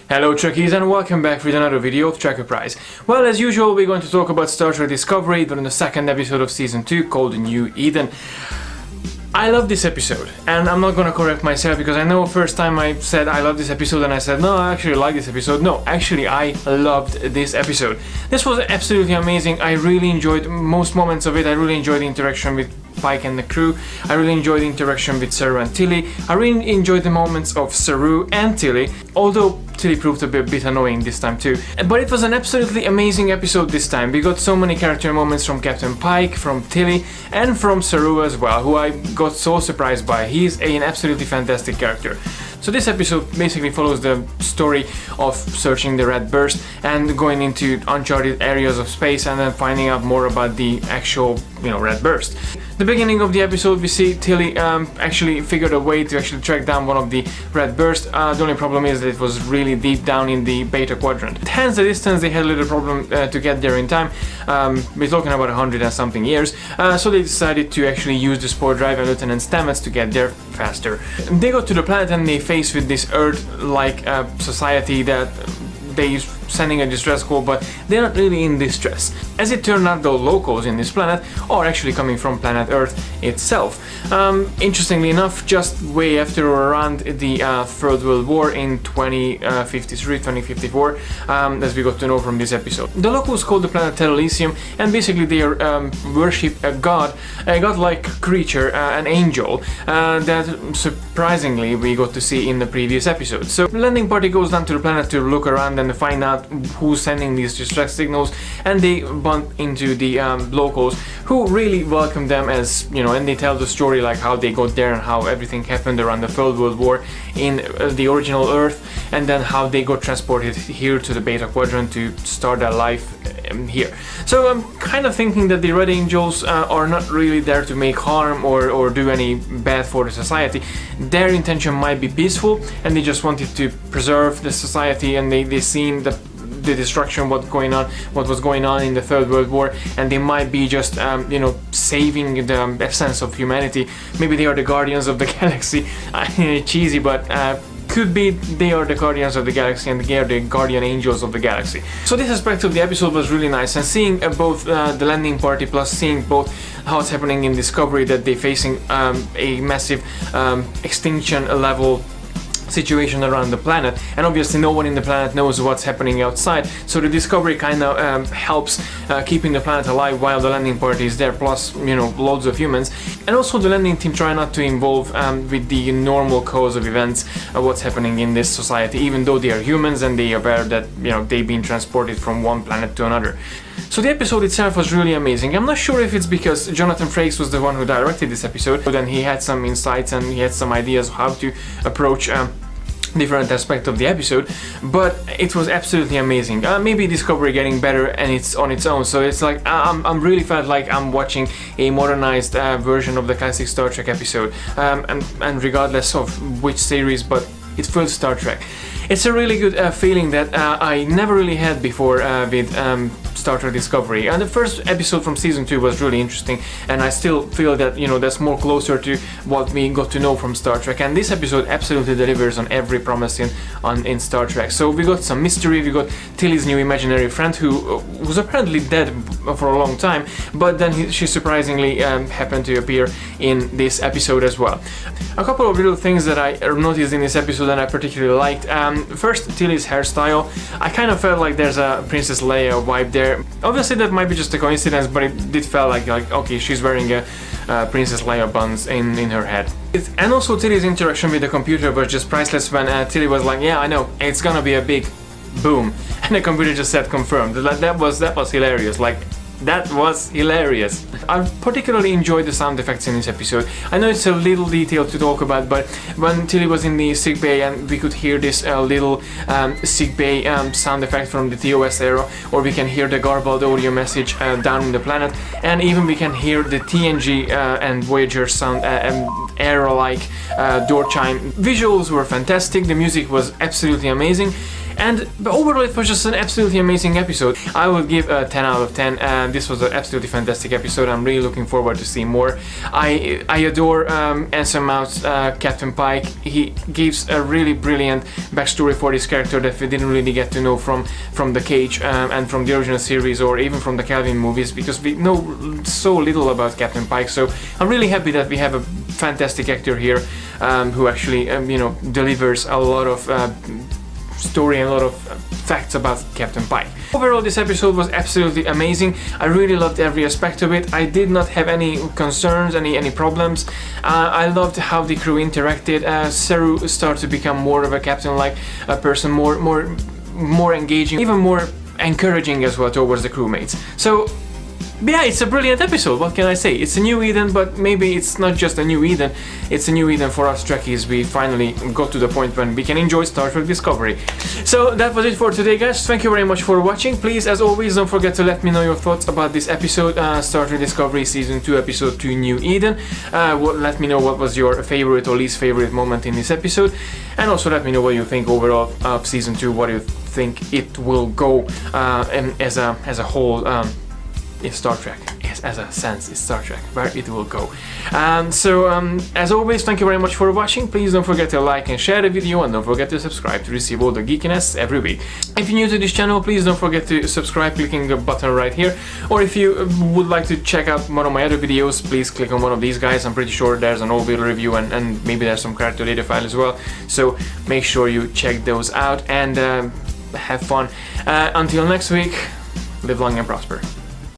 Hello Trekkies and welcome back with another video of TREKKERPRISE. Well, as usual, we're going to talk about Star Trek Discovery during the second episode of Season 2 called The New Eden. I love this episode, and I'm not gonna correct myself because I know first time I said I love this episode and I said no, I actually like this episode. No, actually I loved this episode. This was absolutely amazing. I really enjoyed most moments of it. I really enjoyed the interaction with Pike and the crew. I really enjoyed the interaction with Saru and Tilly. I really enjoyed the moments of Saru and Tilly, although Tilly proved to be a bit annoying this time too. But it was an absolutely amazing episode this time. We got so many character moments from Captain Pike, from Tilly, and from Saru as well, who I got so surprised by. He's an absolutely fantastic character. So this episode basically follows the story of searching the Red Burst and going into uncharted areas of space and then finding out more about the actual, Red Burst. The beginning of the episode, we see Tilly actually figured a way to actually track down one of the Red Burst. The only problem is that it was really deep down in the Beta Quadrant. Hence the distance, they had a little problem to get there in time. We're talking about 100 and something years. So they decided to actually use the Spore Drive and Lieutenant Stamets to get there faster. They go to the planet and they face with this Earth-like society that they sending a distress call, but they're not really in distress. As it turned out, the locals in this planet are actually coming from planet Earth itself. Interestingly enough, just way after or around the Third World War in 2053, 2054, as we got to know from this episode. The locals call the planet Terralicium, and basically they worship a godlike creature, an angel, that surprisingly we got to see in the previous episode. So the landing party goes down to the planet to look around and find out who's sending these distress signals, and they bump into the locals, who really welcome them as, and they tell the story like how they got there and how everything happened around the Third World War in the original Earth, and then how they got transported here to the Beta Quadrant to start their life here. So I'm kind of thinking that the Red Angels are not really there to make harm or do any bad for the society. Their intention might be peaceful, and they just wanted to preserve the society, and they seen the destruction, what was going on in the Third World War, and they might be just saving the essence of humanity. Maybe they are the guardians of the galaxy. Cheesy, but could be they are the guardians of the galaxy and they are the guardian angels of the galaxy. So this aspect of the episode was really nice, and seeing both the landing party plus seeing both how it's happening in Discovery, that they're facing a massive extinction level situation around the planet, and obviously no one in the planet knows what's happening outside, so the Discovery kind of helps keeping the planet alive while the landing party is there, plus loads of humans. And also the landing team try not to involve with the normal cause of events, what's happening in this society, even though they are humans and they are aware that they've been transported from one planet to another. So the episode itself was really amazing. I'm not sure if it's because Jonathan Frakes was the one who directed this episode, but then he had some insights and he had some ideas how to approach different aspect of the episode, but it was absolutely amazing. Maybe Discovery getting better and it's on its own, so it's like I'm really felt like I'm watching a modernized version of the classic Star Trek episode, and regardless of which series, but it feels Star Trek. It's a really good feeling that I never really had before with Star Trek Discovery. And the first episode from Season 2 was really interesting, and I still feel that, that's more closer to what we got to know from Star Trek. And this episode absolutely delivers on every promise in Star Trek. So we got some mystery, we got Tilly's new imaginary friend who was apparently dead for a long time, but then she surprisingly happened to appear in this episode as well. A couple of little things that I noticed in this episode and I particularly liked. First, Tilly's hairstyle. I kind of felt like there's a Princess Leia vibe there. Obviously that might be just a coincidence, but it did feel like okay, she's wearing a Princess Leia buns in her head. And also Tilly's interaction with the computer was just priceless when Tilly was like, yeah, I know, it's gonna be a big boom, and the computer just said confirmed. That was hilarious. That was hilarious. I particularly enjoyed the sound effects in this episode. I know it's a little detail to talk about, but when Tilly was in the sickbay and we could hear this little sickbay sound effect from the TOS era, or we can hear the garbled audio message down in the planet, and even we can hear the TNG and Voyager sound era-like door chime. Visuals were fantastic, the music was absolutely amazing, But overall it was just an absolutely amazing episode. I would give a 10 out of 10, and this was an absolutely fantastic episode. I'm really looking forward to see more. I adore Anson Mount's Captain Pike. He gives a really brilliant backstory for this character that we didn't really get to know from the Cage and from the original series, or even from the Calvin movies, because we know so little about Captain Pike. So I'm really happy that we have a fantastic actor here who actually delivers a lot of story and a lot of facts about Captain Pike. Overall, this episode was absolutely amazing. I really loved every aspect of it. I did not have any concerns, any problems. I loved how the crew interacted. Saru started to become more of a captain-like person, more engaging, even more encouraging as well towards the crewmates. So yeah, it's a brilliant episode, what can I say? It's a new Eden, but maybe it's not just a new Eden, it's a new Eden for us Trekkies. We finally got to the point when we can enjoy Star Trek Discovery. So that was it for today, guys. Thank you very much for watching. Please, as always, don't forget to let me know your thoughts about this episode, Star Trek Discovery Season 2, Episode 2, New Eden. Let me know what was your favorite or least favorite moment in this episode, and also let me know what you think overall of Season 2, what you think it will go as a whole in Star Trek, yes, as a sense in Star Trek, where it will go. As always, thank you very much for watching. Please don't forget to like and share the video, and don't forget to subscribe to receive all the geekiness every week. If you're new to this channel, please don't forget to subscribe clicking the button right here, or if you would like to check out one of my other videos, please click on one of these guys. I'm pretty sure there's an old video review and maybe there's some character data file as well, so make sure you check those out and have fun. Until next week, live long and prosper.